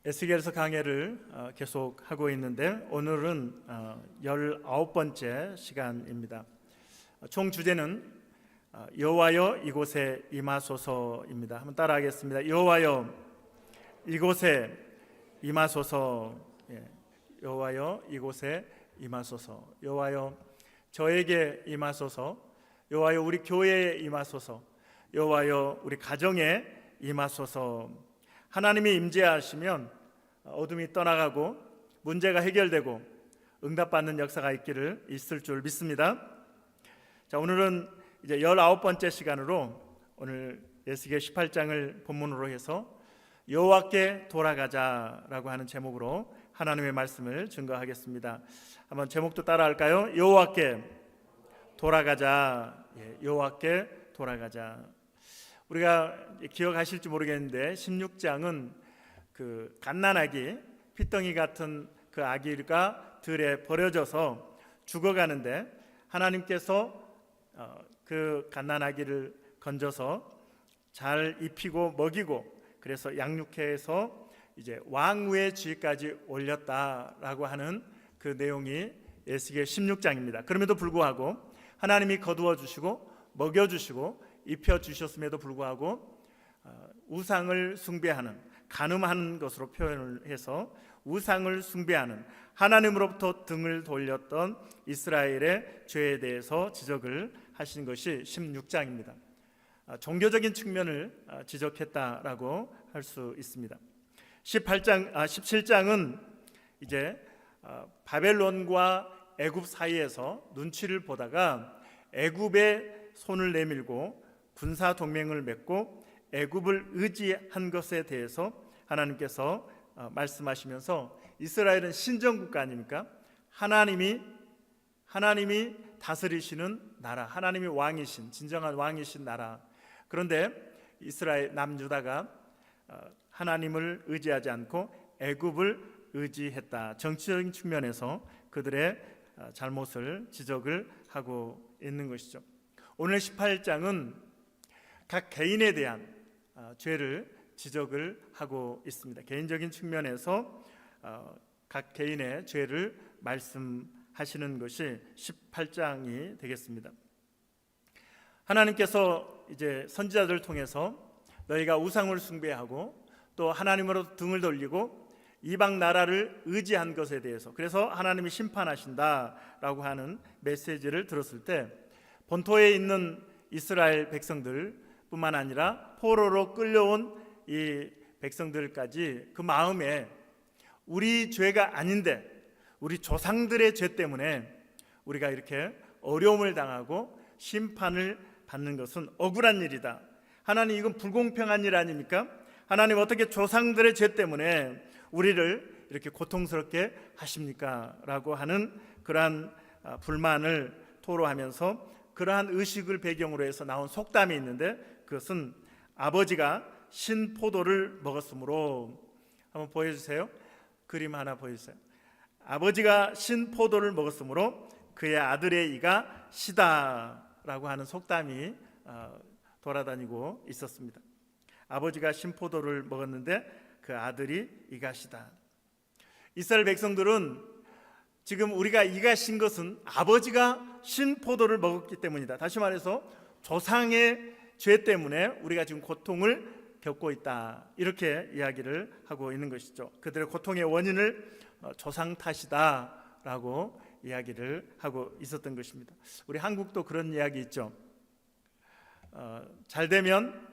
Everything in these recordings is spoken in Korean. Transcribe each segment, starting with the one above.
에스겔서 강해를 계속 하고 있는데 오늘은 19번째 시간입니다. 총 주제는 여호와여 이곳에 임하소서입니다. 한번 따라하겠습니다. 여호와여 이곳에 임하소서. 여호와여 이곳에 임하소서. 여호와여 저에게 임하소서. 여호와여 우리 교회에 임하소서. 여호와여 우리 가정에 임하소서. 하나님이 임재하시면 어둠이 떠나가고 문제가 해결되고 응답받는 역사가 있을 줄 믿습니다. 자, 오늘은 이제 19번째 시간으로 오늘 에스겔 18장을 본문으로 해서 여호와께 돌아가자라고 하는 제목으로 하나님의 말씀을 증거하겠습니다. 한번 제목도 따라할까요? 여호와께 돌아가자. 여호와께 돌아가자. 우리가 기억하실지 모르겠는데 16장은 그 갓난아기, 피덩이 같은 그 아기가 들에 버려져서 죽어가는데 하나님께서 그 갓난아기를 건져서 잘 입히고 먹이고 그래서 양육해서 이제 왕후의 지위까지 올렸다라고 하는 그 내용이 에스겔 16장입니다. 그럼에도 불구하고 하나님이 거두어 주시고 먹여 주시고 입혀 주셨음에도 불구하고 우상을 숭배하는, 간음하는 것으로 표현을 해서 우상을 숭배하는, 하나님으로부터 등을 돌렸던 이스라엘의 죄에 대해서 지적을 하신 것이 16장입니다. 종교적인 측면을 지적했다라고 할 수 있습니다. 17장은 이제 바벨론과 애굽 사이에서 눈치를 보다가 애굽의 손을 내밀고 군사 동맹을 맺고 애굽을 의지한 것에 대해서 하나님께서 말씀하시면서 이스라엘은 신정 국가 아닙니까? 하나님이 다스리시는 나라, 하나님이 왕이신, 진정한 왕이신 나라. 그런데 이스라엘 남유다가 하나님을 의지하지 않고 애굽을 의지했다. 정치적인 측면에서 그들의 잘못을 지적을 하고 있는 것이죠. 오늘 18장은 각 개인에 대한 죄를 지적을 하고 있습니다. 개인적인 측면에서 각 개인의 죄를 말씀하시는 것이 18장이 되겠습니다. 하나님께서 이제 선지자들을 통해서 너희가 우상을 숭배하고 또 하나님으로 등을 돌리고 이방 나라를 의지한 것에 대해서, 그래서 하나님이 심판하신다라고 하는 메시지를 들었을 때 본토에 있는 이스라엘 백성들 뿐만 아니라 포로로 끌려온 이 백성들까지 그 마음에 우리 죄가 아닌데 우리 조상들의 죄 때문에 우리가 이렇게 어려움을 당하고 심판을 받는 것은 억울한 일이다. 하나님, 이건 불공평한 일 아닙니까? 하나님, 어떻게 조상들의 죄 때문에 우리를 이렇게 고통스럽게 하십니까? 라고 하는 그러한 불만을 토로하면서 그러한 의식을 배경으로 해서 나온 속담이 있는데 그것은 아버지가 신포도를 먹었으므로, 한번 보여주세요. 그림 하나 보여주세요. 아버지가 신포도를 먹었으므로 그의 아들의 이가 시다라고 하는 속담이 돌아다니고 있었습니다. 아버지가 신포도를 먹었는데 그 아들이 이가 시다. 이스라엘 백성들은 지금 우리가 이가 신 것은 아버지가 신 포도를 먹었기 때문이다. 다시 말해서 조상의 죄 때문에 우리가 지금 고통을 겪고 있다. 이렇게 이야기를 하고 있는 것이죠. 그들의 고통의 원인을 조상 탓이다 라고 이야기를 하고 있었던 것입니다. 우리 한국도 그런 이야기 있죠. 잘 되면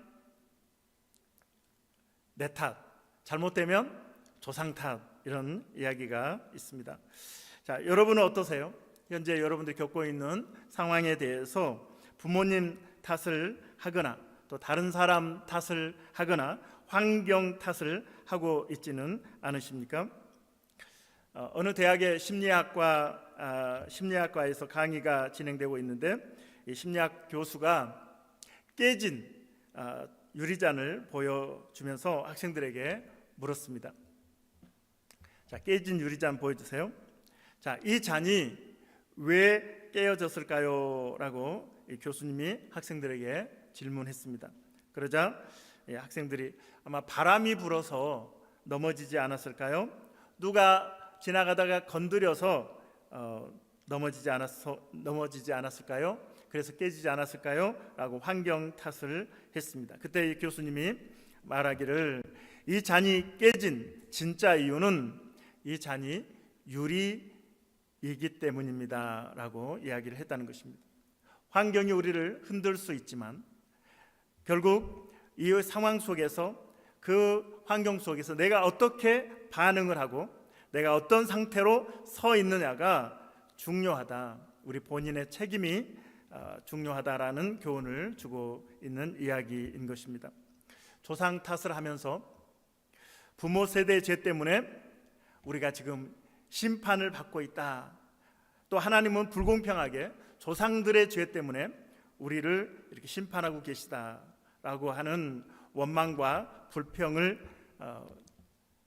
내 탓, 잘못되면 조상 탓, 이런 이야기가 있습니다. 자, 여러분은 어떠세요? 현재 여러분들이 겪고 있는 상황에 대해서 부모님 탓을 하거나 또 다른 사람 탓을 하거나 환경 탓을 하고 있지는 않으십니까? 어느 대학의 심리학과에서 강의가 진행되고 있는데 이 심리학 교수가 깨진 유리잔을 보여주면서 학생들에게 물었습니다. 자, 깨진 유리잔 보여주세요. 자, 이 잔이 왜 깨어졌을까요? 라고 이 교수님이 학생들에게 질문했습니다. 그러자 학생들이 아마 바람이 불어서 넘어지지 않았을까요? 누가 지나가다가 건드려서 넘어지지 않았을까요? 그래서 깨지지 않았을까요? 라고 환경 탓을 했습니다. 그때 교수님이 말하기를 이 잔이 깨진 진짜 이유는 이 잔이 유리이기 때문입니다 라고 이야기를 했다는 것입니다. 환경이 우리를 흔들 수 있지만 결국 이 상황 속에서, 그 환경 속에서 내가 어떻게 반응을 하고 내가 어떤 상태로 서 있느냐가 중요하다, 우리 본인의 책임이 중요하다라는 교훈을 주고 있는 이야기인 것입니다. 조상 탓을 하면서 부모 세대의 죄 때문에 우리가 지금 심판을 받고 있다, 또 하나님은 불공평하게 조상들의 죄 때문에 우리를 이렇게 심판하고 계시다라고 하는 원망과 불평을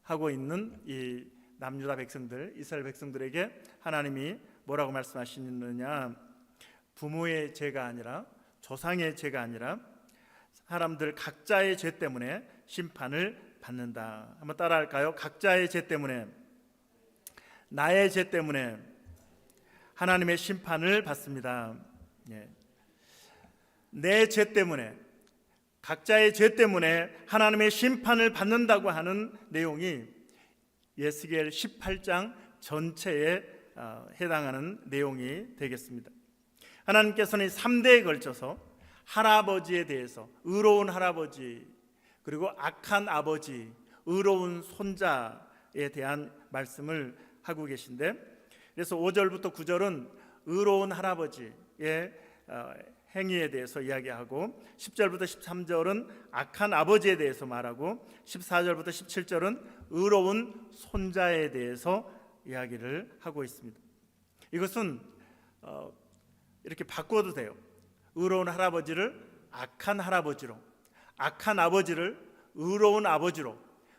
하고 있는 이 남유다 백성들, 이스라엘 백성들에게 하나님이 뭐라고 말씀하시느냐, 부모의 죄가 아니라, 조상의 죄가 아니라 사람들 각자의 죄 때문에 심판을 받는다. 한번 따라할까요? 각자의 죄 때문에, 나의 죄 때문에 하나님의 심판을 받습니다. 내 죄 때문에, 각자의 죄 때문에 하나님의 심판을 받는다고 하는 내용이 예스겔 18장 전체에 해당하는 내용이 되겠습니다. 하나님께서는 3대에 걸쳐서 할아버지에 대해서, 의로운 할아버지, 그리고 악한 아버지, 의로운 손자에 대한 말씀을 하고 계신데, 그래서 5절부터 9절은 의로운 할아버지의 행위에 대해서 이야기하고, 10절부터 13절은 악한 아버지에 대해서 말하고, 14절부터 17절은 의로운 손자에 대해서 이야기를 하고 있습니다. 이것은 이렇게 바꿔도 돼요. 의로운 할아버지를 악한 할아버지로, 악한 아버지를 의로운 아버지로,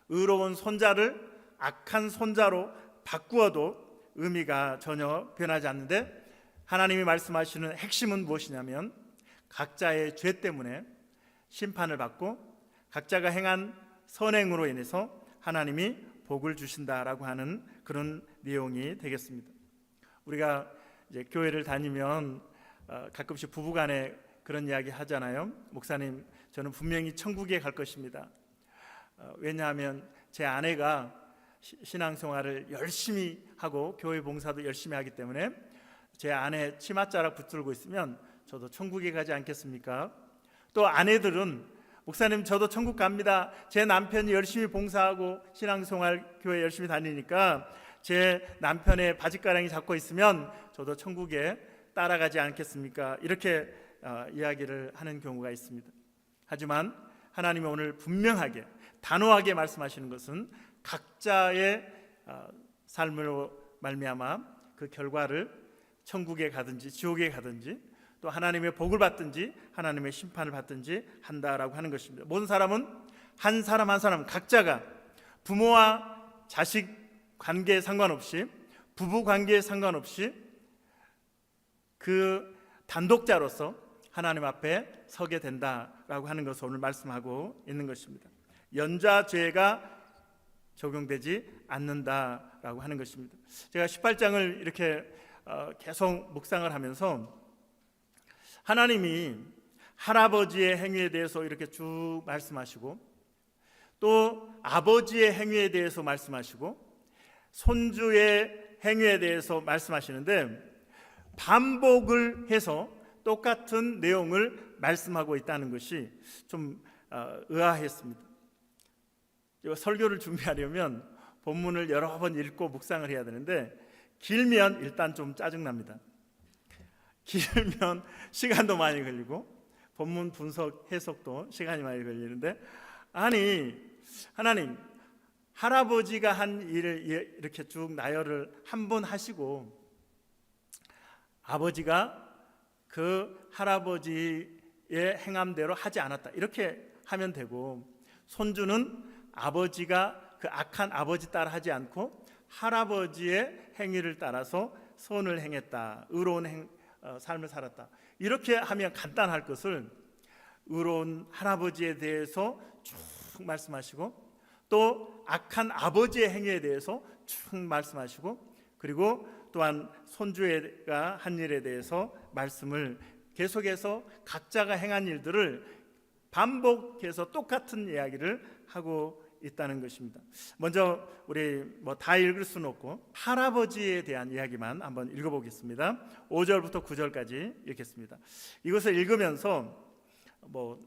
의로운 손자를 악한 손자로 바꾸어도 의미가 전혀 변하지 않는데, 하나님이 말씀하시는 핵심은 무엇이냐면 각자의 죄 때문에 심판을 받고 각자가 행한 선행으로 인해서 하나님이 복을 주신다라고 하는 그런 내용이 되겠습니다. 우리가 이제 교회를 다니면 가끔씩 부부간에 그런 이야기 하잖아요. 목사님, 저는 분명히 천국에 갈 것입니다. 왜냐하면 제 아내가 신앙생활을 열심히 하고 교회 봉사도 열심히 하기 때문에 제 아내 치맛자락 붙들고 있으면 저도 천국에 가지 않겠습니까? 또 아내들은 목사님, 저도 천국 갑니다. 제 남편이 열심히 봉사하고 신앙생활 교회 열심히 다니니까 제 남편의 바짓가랑이 잡고 있으면 저도 천국에 따라가지 않겠습니까? 이렇게 이야기를 하는 경우가 있습니다. 하지만 하나님이 오늘 분명하게 단호하게 말씀하시는 것은 각자의 삶으로 말미암아 그 결과를 천국에 가든지 지옥에 가든지 또 하나님의 복을 받든지 하나님의 심판을 받든지 한다라고 하는 것입니다. 모든 사람은 한 사람 한 사람 각자가 부모와 자식 관계에 상관없이, 부부 관계에 상관없이 그 단독자로서 하나님 앞에 서게 된다라고 하는 것을 오늘 말씀하고 있는 것입니다. 연좌죄가 적용되지 않는다라고 하는 것입니다. 제가 18장을 이렇게 계속 묵상을 하면서 하나님이 할아버지의 행위에 대해서 이렇게 쭉 말씀하시고, 또 아버지의 행위에 대해서 말씀하시고, 손주의 행위에 대해서 말씀하시는데 반복을 해서 똑같은 내용을 말씀하고 있다는 것이 좀 의아했습니다. 설교를 준비하려면 본문을 여러 번 읽고 묵상을 해야 되는데 길면 일단 좀 짜증납니다. 길면 시간도 많이 걸리고 본문 분석 해석도 시간이 많이 걸리는데, 아니 하나님, 할아버지가 한 일을 이렇게 쭉 나열을 한 번 하시고 아버지가 그 할아버지의 행함대로 하지 않았다 이렇게 하면 되고, 손주는 아버지가 그 악한 아버지 따라 하지 않고 할아버지의 행위를 따라서 선을 행했다, 의로운 삶을 살았다 이렇게 하면 간단할 것을 의로운 할아버지에 대해서 쭉 말씀하시고 또 악한 아버지의 행위에 대해서 쭉 말씀하시고, 그리고 또한 손주가 한 일에 대해서 말씀을 계속해서 각자가 행한 일들을 반복해서 똑같은 이야기를 하고 있다는 것입니다. 먼저 우리 다 읽을 수는 없고 할아버지에 대한 이야기만 한번 읽어보겠습니다. 5절부터 9절까지 읽겠습니다. 이것을 읽으면서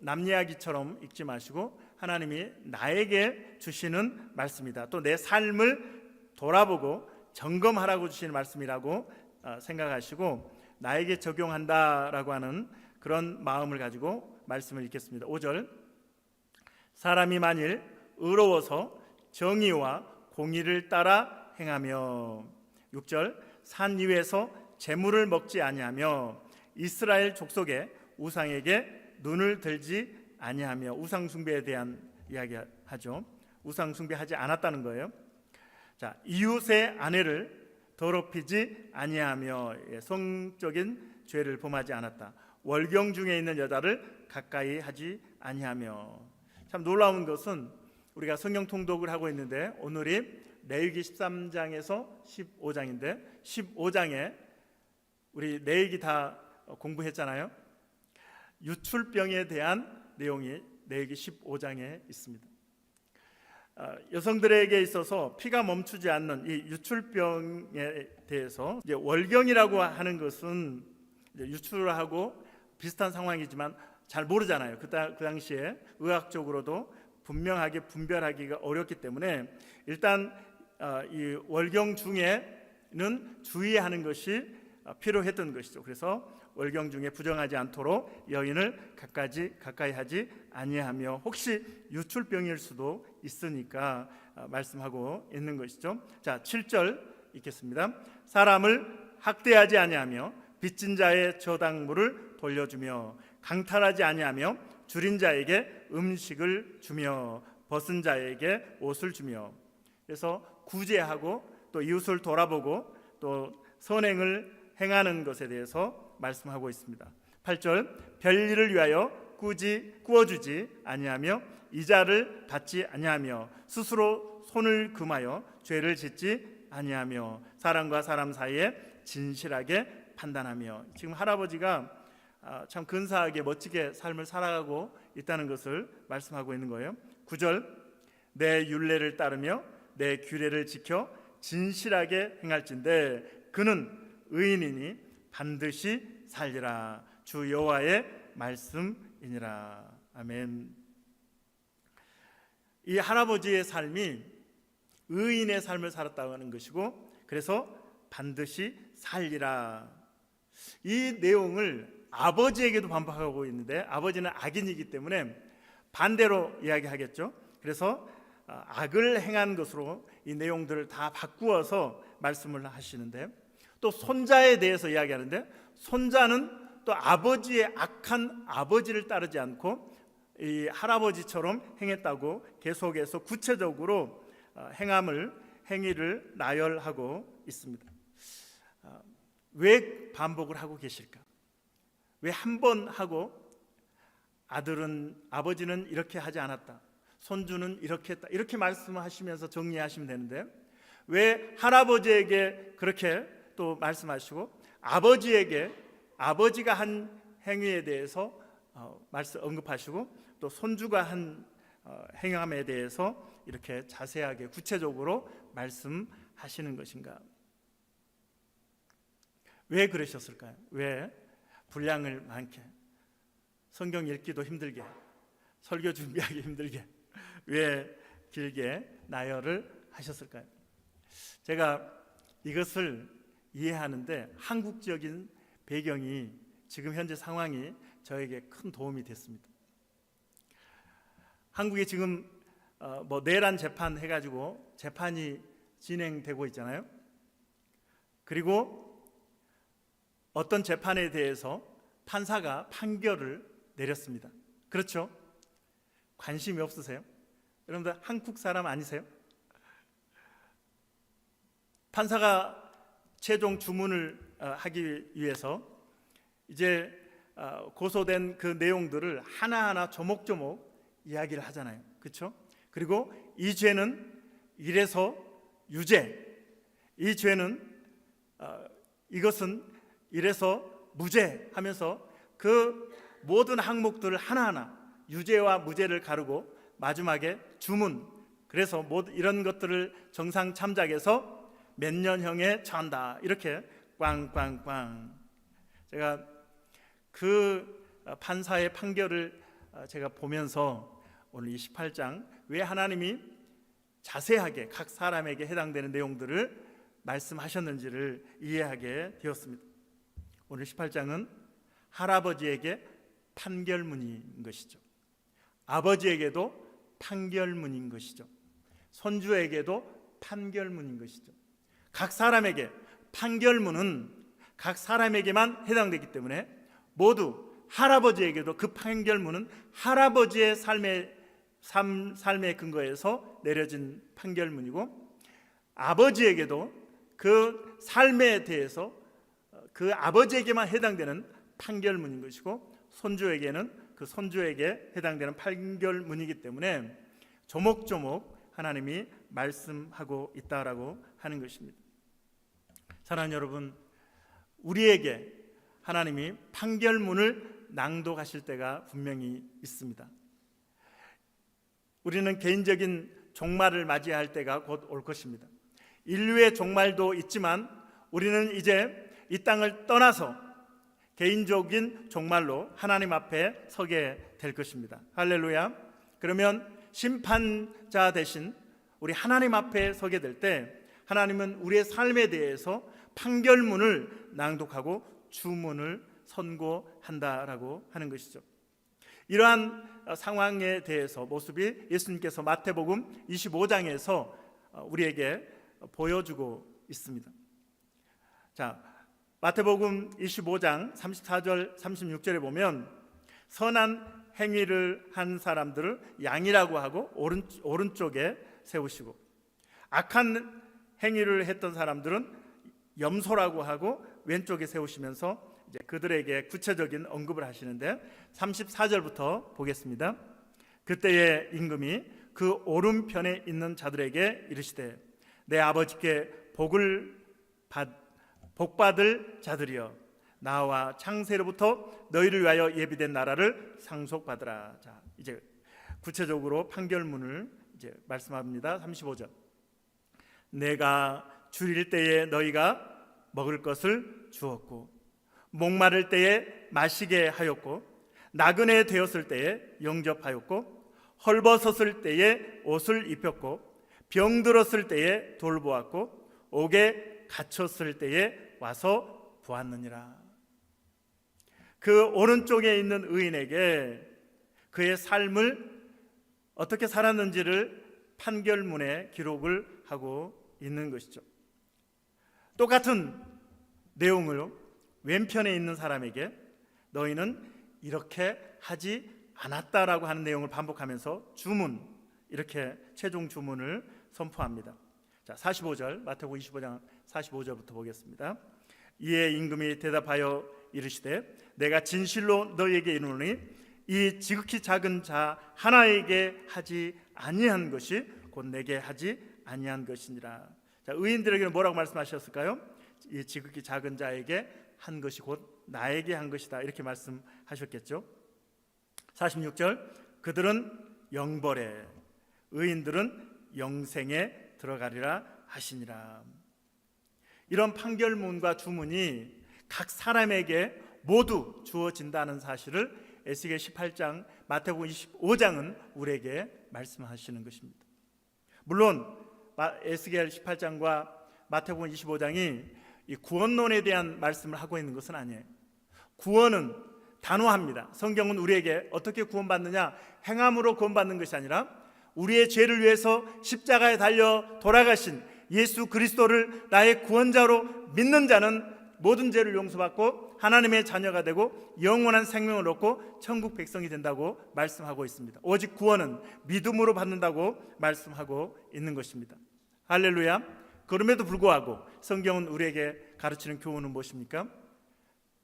남 이야기처럼 읽지 마시고 하나님이 나에게 주시는 말씀이다, 또 내 삶을 돌아보고 점검하라고 주시는 말씀이라고 생각하시고 나에게 적용한다라고 하는 그런 마음을 가지고 말씀을 읽겠습니다. 5절, 사람이 만일 의로워서 정의와 공의를 따라 행하며, 6절, 산 위에서 재물을 먹지 아니하며 이스라엘 족속의 우상에게 눈을 들지 아니하며, 우상 숭배에 대한 이야기하죠. 우상 숭배하지 않았다는 거예요. 자, 이웃의 아내를 더럽히지 아니하며, 성적인 죄를 범하지 않았다. 월경 중에 있는 여자를 가까이 하지 아니하며. 참 놀라운 것은 우리가 성경 통독을 하고 있는데 오늘이 레위기 13장에서 15장인데 15장에 우리 레위기 다 공부했잖아요. 유출병에 대한 내용이 레위기 15장에 있습니다. 여성들에게 있어서 피가 멈추지 않는 이 유출병에 대해서 이제 월경이라고 하는 것은 이제 유출하고 비슷한 상황이지만 잘 모르잖아요. 그 당시에 의학적으로도 분명하게 분별하기가 어렵기 때문에 일단 이 월경 중에는 주의하는 것이 필요했던 것이죠. 그래서 월경 중에 부정하지 않도록 여인을 가까이 하지 아니하며, 혹시 유출병일 수도 있으니까 말씀하고 있는 것이죠. 자, 7절 읽겠습니다. 사람을 학대하지 아니하며 빚진 자의 저당물을 돌려주며 강탈하지 아니하며 줄인 자에게 음식을 주며 벗은 자에게 옷을 주며. 그래서 구제하고 또 이웃을 돌아보고 또 선행을 행하는 것에 대해서 말씀하고 있습니다. 8절, 별일을 위하여 꾸어주지 아니하며 이자를 받지 아니하며 스스로 손을 금하여 죄를 짓지 아니하며 사람과 사람 사이에 진실하게 판단하며. 지금 할아버지가 참 근사하게 멋지게 삶을 살아가고 있다는 것을 말씀하고 있는 거예요. 9절, 내 율례를 따르며 내 규례를 지켜 진실하게 행할진대 그는 의인이니 반드시 살리라. 주 여호와의 말씀이니라. 아멘. 이 할아버지의 삶이 의인의 삶을 살았다는 것이고, 그래서 반드시 살리라. 이 내용을 아버지에게도 반복하고 있는데 아버지는 악인이기 때문에 반대로 이야기하겠죠. 그래서 악을 행한 것으로 이 내용들을 다 바꾸어서 말씀을 하시는데, 또 손자에 대해서 이야기하는데 손자는 또 아버지의 악한 아버지를 따르지 않고 이 할아버지처럼 행했다고 계속해서 구체적으로 행위를 나열하고 있습니다. 왜 반복을 하고 계실까? 왜 한 번 하고 아버지는 이렇게 하지 않았다, 손주는 이렇게 했다, 이렇게 말씀하시면서 정리하시면 되는데 왜 할아버지에게 그렇게 또 말씀하시고 아버지에게 아버지가 한 행위에 대해서 언급하시고 또 손주가 한 행함에 대해서 이렇게 자세하게 구체적으로 말씀하시는 것인가? 왜 그러셨을까요? 왜 분량을 많게, 성경 읽기도 힘들게, 설교 준비하기 힘들게 왜 길게 나열을 하셨을까요? 제가 이것을 이해하는데 한국적인 배경이, 지금 현재 상황이 저에게 큰 도움이 됐습니다. 한국에 지금 내란 재판 해가지고 재판이 진행되고 있잖아요. 그리고 어떤 재판에 대해서 판사가 판결을 내렸습니다. 그렇죠? 관심이 없으세요? 여러분들 한국 사람 아니세요? 판사가 최종 주문을 하기 위해서 이제 고소된 그 내용들을 하나하나 조목조목 이야기를 하잖아요. 그렇죠? 그리고 이 죄는 이래서 유죄, 이 죄는 이것은 이래서 무죄 하면서 그 모든 항목들을 하나하나 유죄와 무죄를 가르고 마지막에 주문, 그래서 이런 것들을 정상 참작해서 몇 년형에 처한다, 이렇게 꽝꽝꽝. 제가 그 판사의 판결을 제가 보면서 오늘 28장 왜 하나님이 자세하게 각 사람에게 해당되는 내용들을 말씀하셨는지를 이해하게 되었습니다. 오늘 18장은 할아버지에게 판결문인 것이죠. 아버지에게도 판결문인 것이죠. 손주에게도 판결문인 것이죠. 각 사람에게 판결문은 각 사람에게만 해당되기 때문에 모두 할아버지에게도 그 판결문은 할아버지의 삶의 근거에서 내려진 판결문이고, 아버지에게도 그 삶에 대해서 그 아버지에게만 해당되는 판결문인 것이고, 손주에게는 그 손주에게 해당되는 판결문이기 때문에 조목조목 하나님이 말씀하고 있다라고 하는 것입니다. 사랑하는 여러분, 우리에게 하나님이 판결문을 낭독하실 때가 분명히 있습니다. 우리는 개인적인 종말을 맞이할 때가 곧 올 것입니다. 인류의 종말도 있지만 우리는 이제 이 땅을 떠나서 개인적인 종말로 하나님 앞에 서게 될 것입니다. 할렐루야. 그러면 심판자 대신 우리 하나님 앞에 서게 될 때 하나님은 우리의 삶에 대해서 판결문을 낭독하고 주문을 선고한다라고 하는 것이죠. 이러한 상황에 대해서 모습이 예수님께서 마태복음 25장에서 우리에게 보여주고 있습니다. 자, 마태복음 25장 34절 36절에 보면 선한 행위를 한 사람들을 양이라고 하고 오른쪽에 세우시고, 악한 행위를 했던 사람들은 염소라고 하고 왼쪽에 세우시면서 이제 그들에게 구체적인 언급을 하시는데 34절부터 보겠습니다. 그때의 임금이 그 오른편에 있는 자들에게 이르시되 내 아버지께 복받을 자들이여, 나와 창세로부터 너희를 위하여 예비된 나라를 상속받으라. 자, 이제 구체적으로 판결문을 이제 말씀합니다. 35절. 내가 줄일 때에 너희가 먹을 것을 주었고, 목마를 때에 마시게 하였고, 나그네 되었을 때에 영접하였고, 헐벗었을 때에 옷을 입혔고, 병들었을 때에 돌보았고, 옥에 갇혔을 때에 와서 보았느니라. 그 오른쪽에 있는 의인에게 그의 삶을 어떻게 살았는지를 판결문에 기록을 하고 있는 것이죠. 똑같은 내용을 왼편에 있는 사람에게 너희는 이렇게 하지 않았다라고 하는 내용을 반복하면서 주문, 이렇게 최종 주문을 선포합니다. 자, 45절, 마태복음 25장 45절부터 보겠습니다. 이에 임금이 대답하여 이르시되 내가 진실로 너희에게 이르노니 이 지극히 작은 자 하나에게 하지 아니한 것이 곧 내게 하지 아니한 것이니라. 자, 의인들에게는 뭐라고 말씀하셨을까요? 이 지극히 작은 자에게 한 것이 곧 나에게 한 것이다, 이렇게 말씀하셨겠죠. 46절. 그들은 영벌에, 의인들은 영생에 들어가리라 하시니라. 이런 판결문과 주문이 각 사람에게 모두 주어진다는 사실을 에스겔 18장, 마태복음 25장은 우리에게 말씀하시는 것입니다. 물론 에스겔 18장과 마태복음 25장이 이 구원론에 대한 말씀을 하고 있는 것은 아니에요. 구원은 단호합니다. 성경은 우리에게 어떻게 구원받느냐, 행함으로 구원받는 것이 아니라 우리의 죄를 위해서 십자가에 달려 돌아가신 예수 그리스도를 나의 구원자로 믿는 자는 모든 죄를 용서받고 하나님의 자녀가 되고 영원한 생명을 얻고 천국 백성이 된다고 말씀하고 있습니다. 오직 구원은 믿음으로 받는다고 말씀하고 있는 것입니다. 할렐루야. 그럼에도 불구하고 성경은 우리에게 가르치는 교훈은 무엇입니까?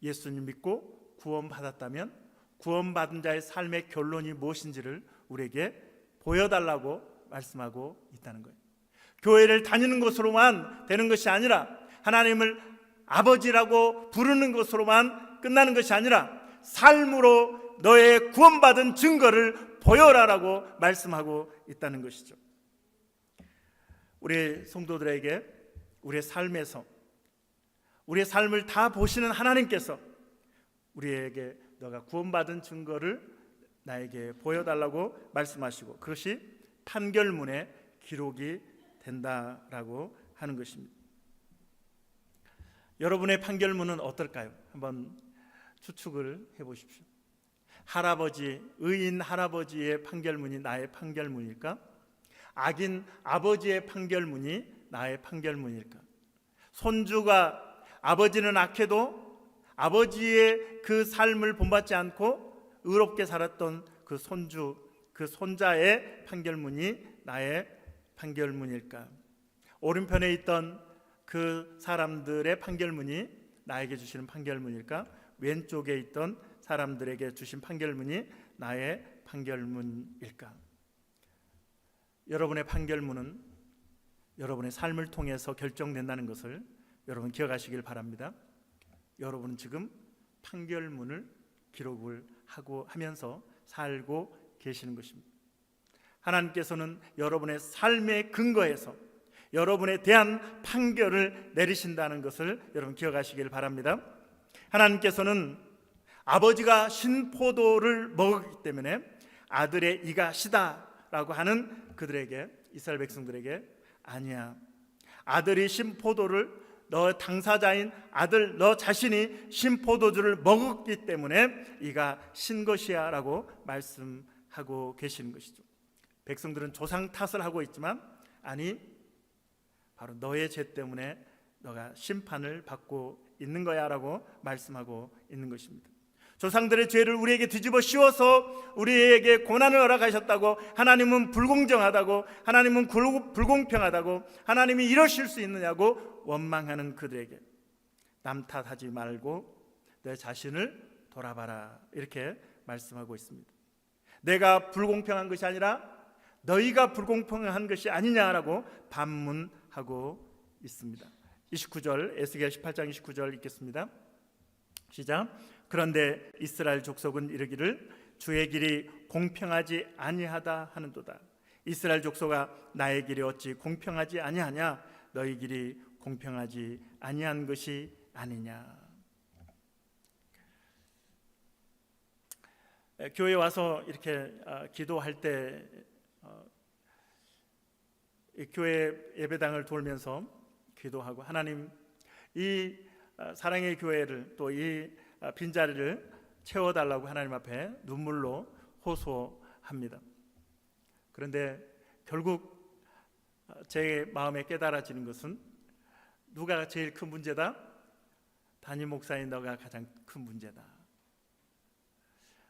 예수님 믿고 구원받았다면 구원받은 자의 삶의 결론이 무엇인지를 우리에게 보여달라고 말씀하고 있다는 거예요. 교회를 다니는 것으로만 되는 것이 아니라 하나님을 아버지라고 부르는 것으로만 끝나는 것이 아니라 삶으로 너의 구원받은 증거를 보여라라고 말씀하고 있다는 것이죠. 우리 성도들에게 우리의 삶에서 우리의 삶을 다 보시는 하나님께서 우리에게 너가 구원받은 증거를 나에게 보여달라고 말씀하시고 그것이 판결문에 기록이 된다라고 하는 것입니다. 여러분의 판결문은 어떨까요? 한번 추측을 해보십시오. 의인 할아버지의 판결문이 나의 판결문일까? 악인 아버지의 판결문이 나의 판결문일까? 손주가 아버지는 악해도 아버지의 그 삶을 본받지 않고 의롭게 살았던 그 손주, 그 손자의 판결문이 나의 판결문일까? 오른편에 있던 그 사람들의 판결문이 나에게 주시는 판결문일까? 왼쪽에 있던 사람들에게 주신 판결문이 나의 판결문일까? 여러분의 판결문은 여러분의 삶을 통해서 결정된다는 것을 여러분 기억하시길 바랍니다. 여러분은 지금 판결문을 기록을 하면서 살고 계시는 것입니다. 하나님께서는 여러분의 삶의 근거에서 여러분에 대한 판결을 내리신다는 것을 여러분 기억하시길 바랍니다. 하나님께서는 아버지가 신포도를 먹었기 때문에 아들의 이가 시다라고 하는 그들에게, 이스라엘 백성들에게 아니야, 아들이 신포도를, 너 당사자인 아들 너 자신이 신포도주를 먹었기 때문에 이가 신 것이야 라고 말씀하고 계시는 것이죠. 백성들은 조상 탓을 하고 있지만 아니, 바로 너의 죄 때문에 너가 심판을 받고 있는 거야 라고 말씀하고 있는 것입니다. 조상들의 죄를 우리에게 뒤집어 씌워서 우리에게 고난을 허락하셨다고, 하나님은 불공정하다고, 하나님은 불공평하다고, 하나님이 이러실 수 있느냐고 원망하는 그들에게 남 탓하지 말고 내 자신을 돌아봐라 이렇게 말씀하고 있습니다. 내가 불공평한 것이 아니라 너희가 불공평한 것이 아니냐라고 반문하고 있습니다. 29절, 에스겔 18장 29절 읽겠습니다. 시작. 그런데 이스라엘 족속은 이르기를 주의 길이 공평하지 아니하다 하는도다. 이스라엘 족속아, 나의 길이 어찌 공평하지 아니하냐? 너희 길이 공평하지 아니한 것이 아니냐. 교회에 와서 이렇게 기도할 때 교회 예배당을 돌면서 기도하고, 하나님, 이 사랑의 교회를, 또 이 빈자리를 채워달라고 하나님 앞에 눈물로 호소합니다. 그런데 결국 제 마음에 깨달아지는 것은 누가 제일 큰 문제다? 담임 목사인 너가 가장 큰 문제다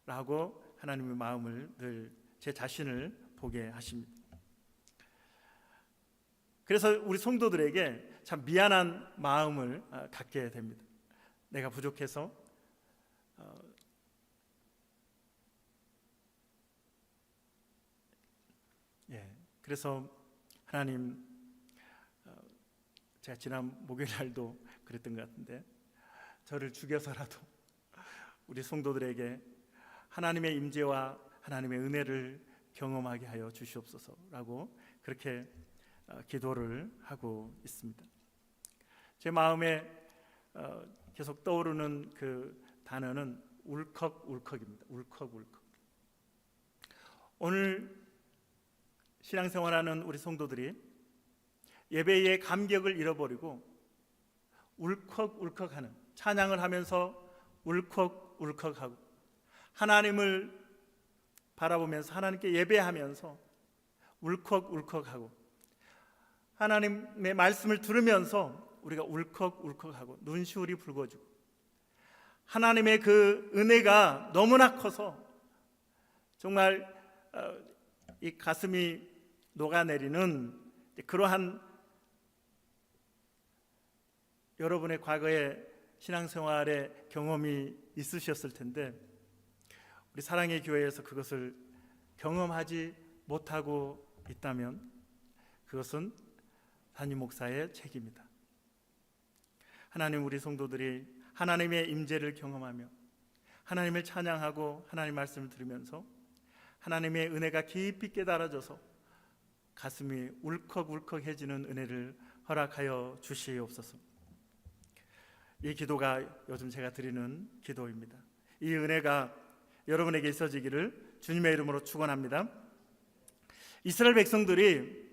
라고 하나님의 마음을 늘 제 자신을 보게 하십니다. 그래서 우리 성도들에게 참 미안한 마음을 갖게 됩니다. 내가 부족해서 그래서 하나님, 제가 지난 목요일 날도 그랬던 것 같은데, 저를 죽여서라도 우리 성도들에게 하나님의 임재와 하나님의 은혜를 경험하게 하여 주시옵소서라고 그렇게 기도를 하고 있습니다. 제 마음에 계속 떠오르는 그 단어는 울컥울컥입니다. 울컥울컥. 오늘 신앙생활하는 우리 성도들이 예배의 감격을 잃어버리고 울컥울컥하는, 찬양을 하면서 울컥울컥하고 하나님을 바라보면서 하나님께 예배하면서 울컥울컥하고 하나님의 말씀을 들으면서 우리가 울컥울컥하고 눈시울이 붉어지고 하나님의 그 은혜가 너무나 커서 정말 이 가슴이 녹아내리는 그러한 여러분의 과거의 신앙생활의 경험이 있으셨을 텐데, 우리 사랑의 교회에서 그것을 경험하지 못하고 있다면 그것은 담임 목사의 책임이다. 하나님, 우리 성도들이 하나님의 임재를 경험하며 하나님을 찬양하고 하나님 말씀을 들으면서 하나님의 은혜가 깊이 깨달아져서 가슴이 울컥울컥해지는 은혜를 허락하여 주시옵소서. 이 기도가 요즘 제가 드리는 기도입니다. 이 은혜가 여러분에게 있어지기를 주님의 이름으로 축원합니다. 이스라엘 백성들이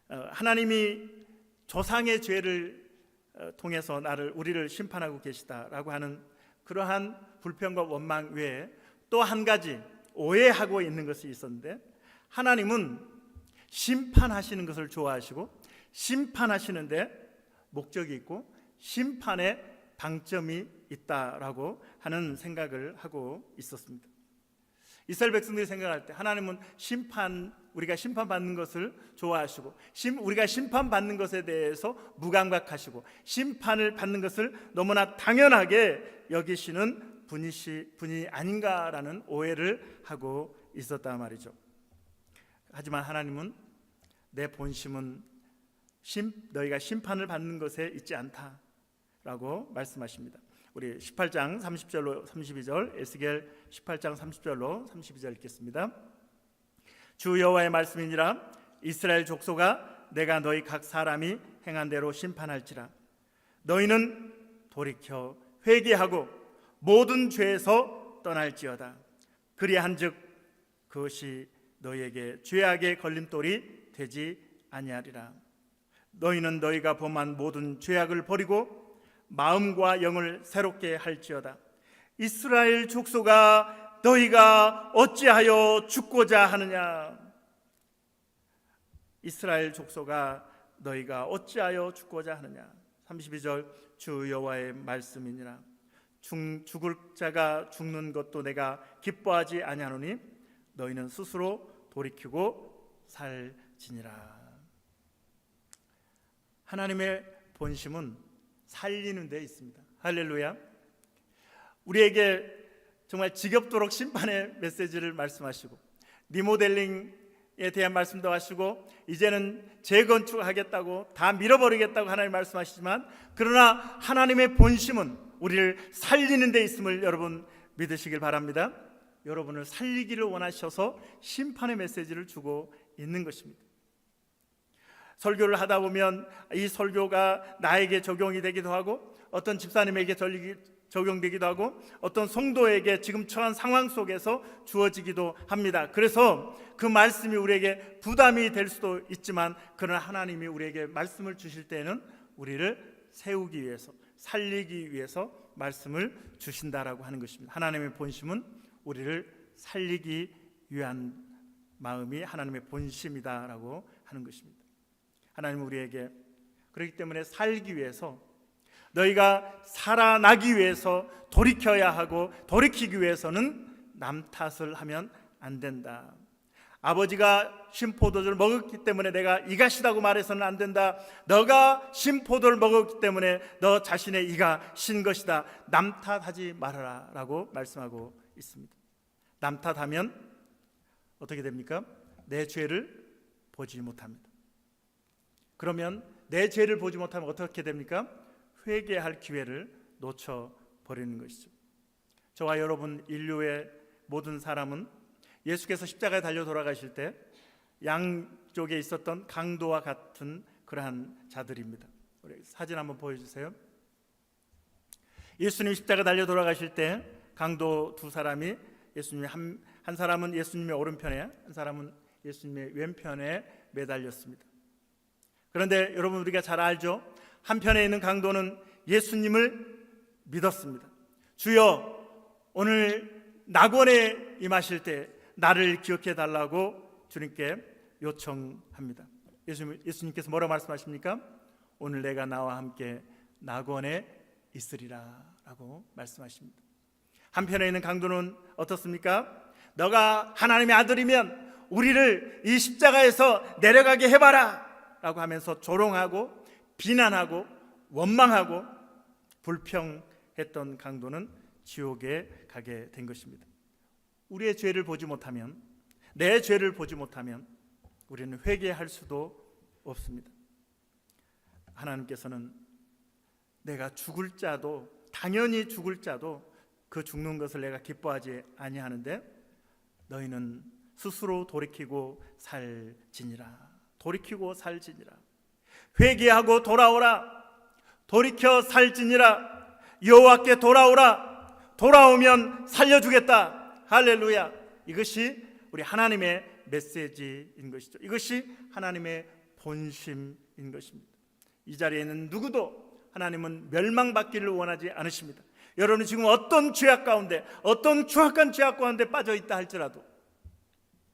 하나님이 조상의 죄를 통해서 우리를 심판하고 계시다라고 하는 그러한 불평과 원망 외에 또 한 가지 오해하고 있는 것이 있었는데, 하나님은 심판하시는 것을 좋아하시고 심판하시는데 목적이 있고 심판에 방점이 있다라고 하는 생각을 하고 있었습니다. 이스라엘 백성들이 생각할 때 하나님은 우리가 심판받는 것을 좋아하시고 우리가 심판받는 것에 대해서 무감각하시고 심판을 받는 것을 너무나 당연하게 여기시는 분이 아닌가라는 오해를 하고 있었단 말이죠. 하지만 하나님은 내 본심은 너희가 심판을 받는 것에 있지 않다라고 말씀하십니다. 우리 18장 30절로 32절, 에스겔 18장 30절로 32절 읽겠습니다. 주 여호와의 말씀이니라. 이스라엘 족속아, 내가 너희 각 사람이 행한 대로 심판할지라. 너희는 돌이켜 회개하고 모든 죄에서 떠날지어다. 그리한즉 그것이 너희에게 죄악의 걸림돌이 되지 아니하리라. 너희는 너희가 범한 모든 죄악을 버리고 마음과 영을 새롭게 할지어다. 이스라엘 족속아, 너희가 어찌하여 죽고자 하느냐. 이스라엘 족속아, 너희가 어찌하여 죽고자 하느냐. 32절, 주 여호와의 말씀이니라. 죽을 자가 죽는 것도 내가 기뻐하지 아니하노니 너희는 스스로 돌이키고 살지니라. 하나님의 본심은 살리는 데 있습니다. 할렐루야. 우리에게 정말 지겹도록 심판의 메시지를 말씀하시고 리모델링에 대한 말씀도 하시고 이제는 재건축하겠다고 다 밀어버리겠다고 하나님 말씀하시지만, 그러나 하나님의 본심은 우리를 살리는 데 있음을 여러분 믿으시길 바랍니다. 여러분을 살리기를 원하셔서 심판의 메시지를 주고 있는 것입니다. 설교를 하다 보면 이 설교가 나에게 적용이 되기도 하고 어떤 집사님에게 적용되기도 하고 어떤 성도에게 지금 처한 상황 속에서 주어지기도 합니다. 그래서 그 말씀이 우리에게 부담이 될 수도 있지만, 그러나 하나님이 우리에게 말씀을 주실 때는 우리를 세우기 위해서, 살리기 위해서 말씀을 주신다라고 하는 것입니다. 하나님의 본심은 우리를 살리기 위한 마음이 하나님의 본심이다라고 하는 것입니다. 하나님은 우리에게 그렇기 때문에 살기 위해서, 너희가 살아나기 위해서 돌이켜야 하고 돌이키기 위해서는 남 탓을 하면 안 된다. 아버지가 신포도주를 먹었기 때문에 내가 이가 시다고 말해서는 안 된다. 너가 신포도를 먹었기 때문에 너 자신의 이가 신 것이다. 남 탓하지 말아라 라고 말씀하고 있습니다. 남 탓하면 어떻게 됩니까? 내 죄를 보지 못합니다. 그러면 내 죄를 보지 못하면 어떻게 됩니까? 회개할 기회를 놓쳐버리는 것이죠. 저와 여러분, 인류의 모든 사람은 예수께서 십자가에 달려 돌아가실 때 양쪽에 있었던 강도와 같은 그러한 자들입니다. 우리 사진 한번 보여주세요. 예수님 십자가 달려 돌아가실 때 강도 두 사람이 예수님 한 사람은 예수님의 오른편에, 한 사람은 예수님의 왼편에 매달렸습니다. 그런데 여러분, 우리가 잘 알죠? 한편에 있는 강도는 예수님을 믿었습니다. 주여, 오늘 낙원에 임하실 때 나를 기억해 달라고 주님께 요청합니다. 예수님께서 뭐라고 말씀하십니까? 오늘 내가 나와 함께 낙원에 있으리라 라고 말씀하십니다. 한편에 있는 강도는 어떻습니까? 너가 하나님의 아들이면 우리를 이 십자가에서 내려가게 해봐라 라고 하면서 조롱하고 비난하고 원망하고 불평했던 강도는 지옥에 가게 된 것입니다. 우리의 죄를 보지 못하면, 내 죄를 보지 못하면 우리는 회개할 수도 없습니다. 하나님께서는 내가 죽을 자도, 당연히 죽을 자도 그 죽는 것을 내가 기뻐하지 아니하는데 너희는 스스로 돌이키고 살지니라. 돌이키고 살지니라. 회개하고 돌아오라. 돌이켜 살지니라. 여호와께 돌아오라. 돌아오면 살려주겠다. 할렐루야. 이것이 우리 하나님의 메시지인 것이죠. 이것이 하나님의 본심인 것입니다. 이 자리에 있는 누구도 하나님은 멸망받기를 원하지 않으십니다. 여러분이 지금 어떤 죄악 가운데, 어떤 추악한 죄악 가운데 빠져 있다 할지라도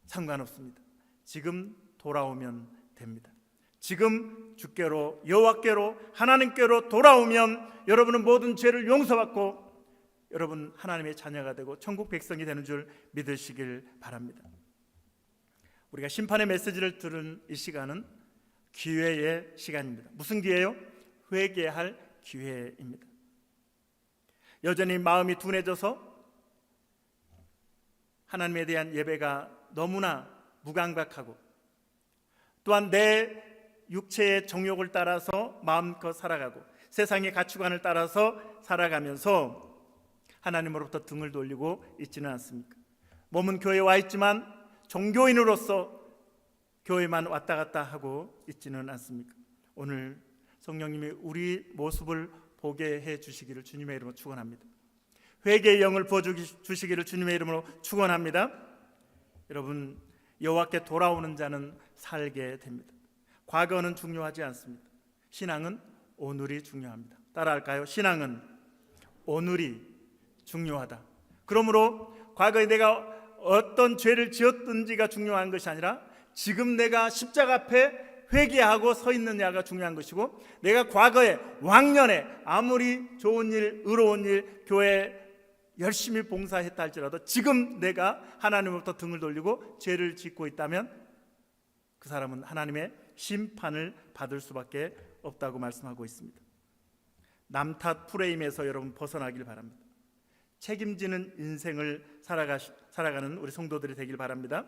상관없습니다. 지금 돌아오면 됩니다. 지금 주께로, 여호와께로, 하나님께로 돌아오면 여러분은 모든 죄를 용서받고 여러분 하나님의 자녀가 되고 천국 백성이 되는 줄 믿으시길 바랍니다. 우리가 심판의 메시지를 들은 이 시간은 기회의 시간입니다. 무슨 기회요? 회개할 기회입니다. 여전히 마음이 둔해져서 하나님에 대한 예배가 너무나 무감각하고 또한 내 육체의 정욕을 따라서 마음껏 살아가고 세상의 가치관을 따라서 살아가면서 하나님으로부터 등을 돌리고 있지는 않습니까? 몸은 교회에 와 있지만 종교인으로서 교회만 왔다 갔다 하고 있지는 않습니까? 오늘 성령님이 우리 모습을 보게 해 주시기를 주님의 이름으로 축원합니다. 회개의 영을 부어주시기를 주님의 이름으로 축원합니다. 여러분, 여호와께 돌아오는 자는 살게 됩니다. 과거는 중요하지 않습니다. 신앙은 오늘이 중요합니다. 따라할까요? 신앙은 오늘이 중요하다. 그러므로 과거에 내가 어떤 죄를 지었든지가 중요한 것이 아니라 지금 내가 십자가 앞에 회개하고 서 있느냐가 중요한 것이고, 내가 과거에 왕년에 아무리 좋은 일, 의로운 일, 교회에 열심히 봉사했다 할지라도 지금 내가 하나님으로부터 등을 돌리고 죄를 짓고 있다면 그 사람은 하나님의 심판을 받을 수밖에 없다고 말씀하고 있습니다. 남탓 프레임에서 여러분 벗어나길 바랍니다. 책임지는 인생을 살아가는 우리 성도들이 되길 바랍니다.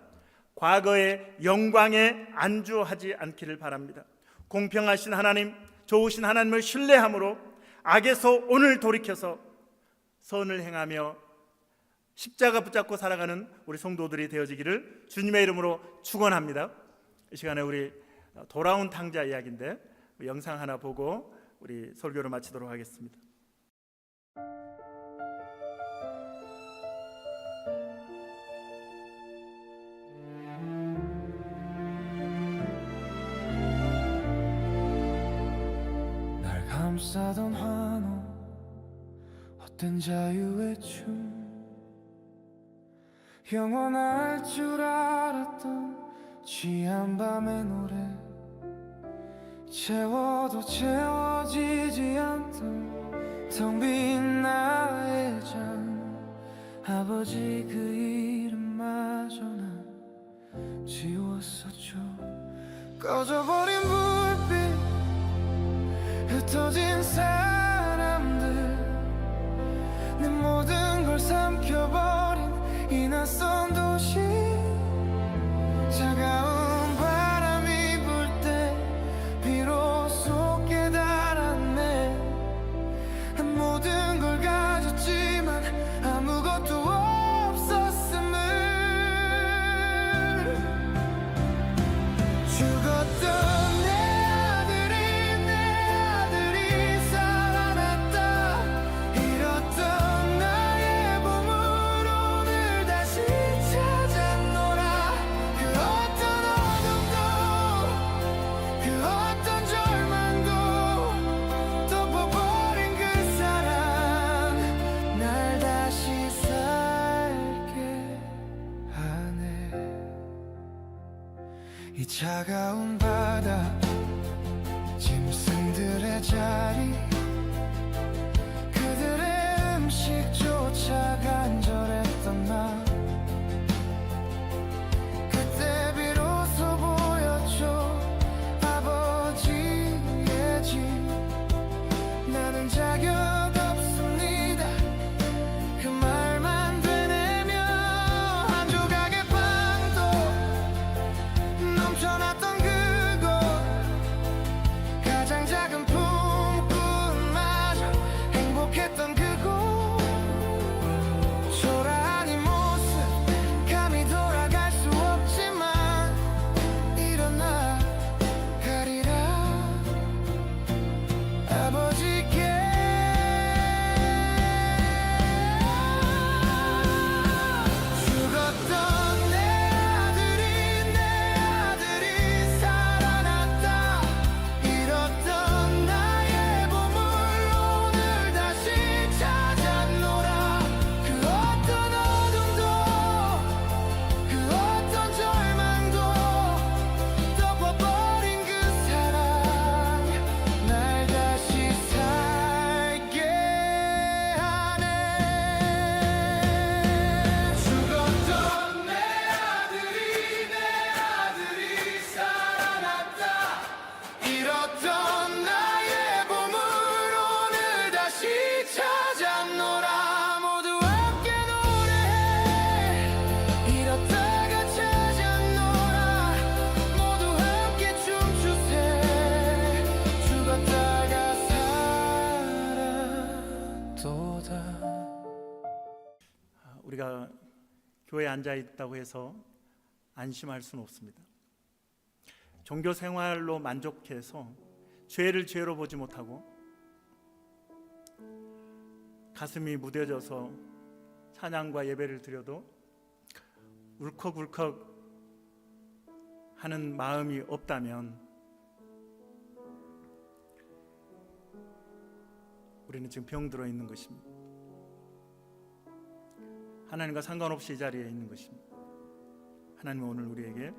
과거의 영광에 안주하지 않기를 바랍니다. 공평하신 하나님, 좋으신 하나님을 신뢰함으로 악에서 오늘 돌이켜서 선을 행하며 십자가 붙잡고 살아가는 우리 성도들이 되어지기를 주님의 이름으로 축원합니다. 이 시간에 우리 돌아온 탕자 이야기인데 영상 하나 보고 우리 설교를 마치도록 하겠습니다. 날 감싸던 환호, 헛된 자유의 춤, 영원할 줄 알았던 취한 밤의 노래, 채워도 채워지지 않던 텅 빈 나의 잔, 아버지 그 이름마저 난 지웠었죠. 꺼져버린 불빛, 흩어진 사람들, 내 모든 걸 삼켜버린 이 낯선 도시, 차가운 바람이 불 때 비로소 깨달았네. 모든 걸 가졌지만 아무것도 없었음을. 죽었던 내 아들이 살아났다. 잃었던 나의 보물 오늘 다시 찾았노라. 그 어떤 어둠도 그 어떤 절망도 덮어버린 그 사랑, 날 다시 살게 하네. 이 차가운 바다, 짐승들의 자리, 그들의 음식조차 간절했던 나, 그때 비로소 보였죠 아버지의 집. 나는 자격 없습니다 그 말만 되뇌며 한 조각의 빵도 넘쳐나 교회에 앉아 있다고 해서 안심할 수는 없습니다. 종교 생활로 만족해서 죄를 죄로 보지 못하고 가슴이 무뎌져서 찬양과 예배를 드려도 울컥울컥 하는 마음이 없다면 우리는 지금 병들어 있는 것입니다. 하나님과 상관없이 이 자리에 있는 것입니다. 하나님은 오늘 우리에게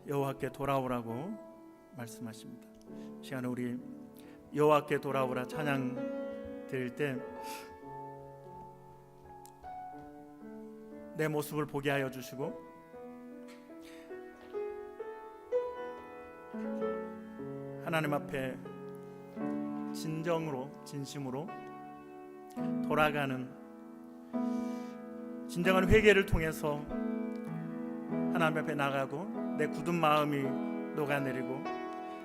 여호와께 돌아오라고 말씀하십니다. 이 시간에 우리 여호와께 돌아오라 찬양 드릴 때 내 모습을 보게 하여 주시고 하나님 앞에 진정으로 진심으로 돌아가는 진정한 회개를 통해서 하나님 앞에 나가고 내 굳은 마음이 녹아내리고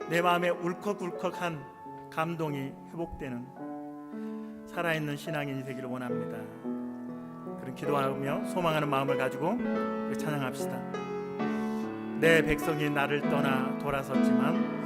내 마음에 울컥울컥한 감동이 회복되는 살아있는 신앙인이 되기를 원합니다. 그런 기도하며 소망하는 마음을 가지고 우리 찬양합시다. 내 백성이 나를 떠나 돌아섰지만